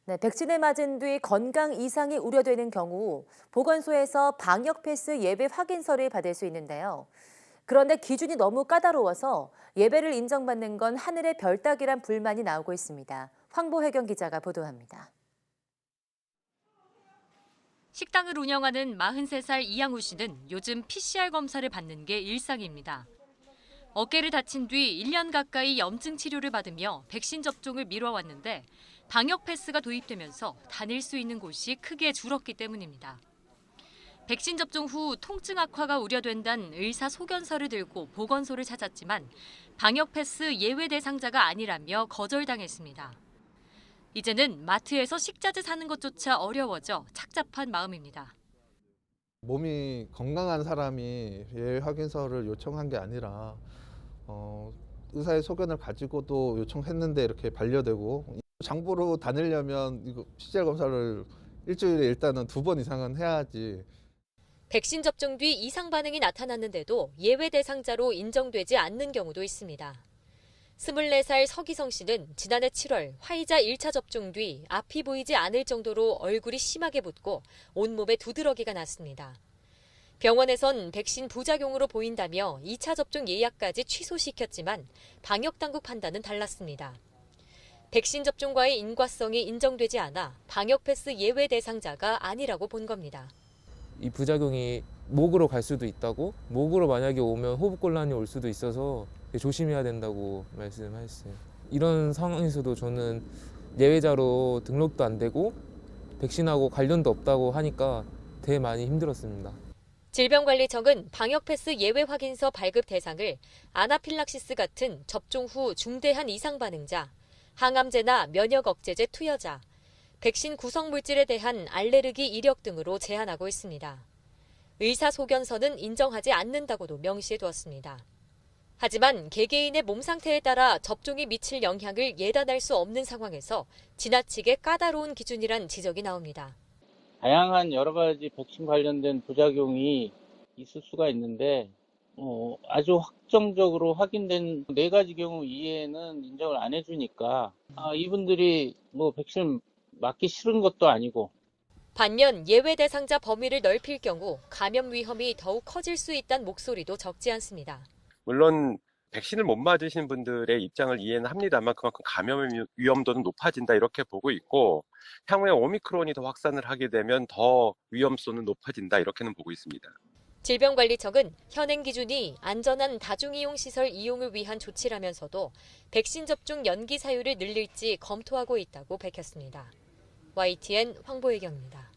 네, 백신을 맞은 뒤 건강 이상이 우려되는 경우 보건소에서 방역 패스 예배 확인서를 받을 수 있는데요. 그런데 기준이 너무 까다로워서 예배를 인정받는 건 하늘의 별 따기란 불만이 나오고 있습니다. 황보혜경 기자가 보도합니다. 식당을 운영하는 43살 이양우 씨는 요즘 PCR 검사를 받는 게 일상입니다. 어깨를 다친 뒤 1년 가까이 염증 치료를 받으며 백신 접종을 미뤄왔는데 방역 패스가 도입되면서 다닐 수 있는 곳이 크게 줄었기 때문입니다. 백신 접종 후 통증 악화가 우려된다는 의사 소견서를 들고 보건소를 찾았지만 방역 패스 예외 대상자가 아니라며 거절당했습니다. 이제는 마트에서 식자재 사는 것조차 어려워져 착잡한 마음입니다. 몸이 건강한 사람이 예외 확인서를 요청한 게 아니라 의사의 소견을 가지고도 요청했는데 이렇게 반려되고, 장보러 다니려면 이거 PCR 검사를 일주일에 일단은 2번 이상은 해야지. 백신 접종 뒤 이상 반응이 나타났는데도 예외 대상자로 인정되지 않는 경우도 있습니다. 24살 서기성 씨는 지난해 7월 화이자 1차 접종 뒤 앞이 보이지 않을 정도로 얼굴이 심하게 붓고 온몸에 두드러기가 났습니다. 병원에선 백신 부작용으로 보인다며 2차 접종 예약까지 취소시켰지만 방역당국 판단은 달랐습니다. 백신 접종과의 인과성이 인정되지 않아 방역 패스 예외 대상자가 아니라고 본 겁니다. 이 부작용이 목으로 갈 수도 있다고, 목으로 만약에 오면 호흡곤란이 올 수도 있어서 조심해야 된다고 말씀하셨어요. 이런 상황에서도 저는 예외자로 등록도 안 되고 백신하고 관련도 없다고 하니까 되게 많이 힘들었습니다. 질병관리청은 방역 패스 예외 확인서 발급 대상을 아나필락시스 같은 접종 후 중대한 이상 반응자, 항암제나 면역 억제제 투여자, 백신 구성 물질에 대한 알레르기 이력 등으로 제한하고 있습니다. 의사 소견서는 인정하지 않는다고도 명시해 두었습니다. 하지만 개개인의 몸 상태에 따라 접종이 미칠 영향을 예단할 수 없는 상황에서 지나치게 까다로운 기준이란 지적이 나옵니다. 다양한 여러 가지 백신 관련된 부작용이 있을 수가 있는데 아주 확정적으로 확인된 4가지 경우 이외에는 인정을 안 해주니까 이분들이 백신 맞기 싫은 것도 아니고. 반면 예외 대상자 범위를 넓힐 경우 감염 위험이 더욱 커질 수 있다는 목소리도 적지 않습니다. 물론 백신을 못 맞으신 분들의 입장을 이해는 합니다만 그만큼 감염 위험도는 높아진다 이렇게 보고 있고, 향후에 오미크론이 더 확산을 하게 되면 더 위험성은 높아진다 이렇게는 보고 있습니다. 질병관리청은 현행 기준이 안전한 다중이용시설 이용을 위한 조치라면서도 백신 접종 연기 사유를 늘릴지 검토하고 있다고 밝혔습니다. YTN 황보혜경입니다.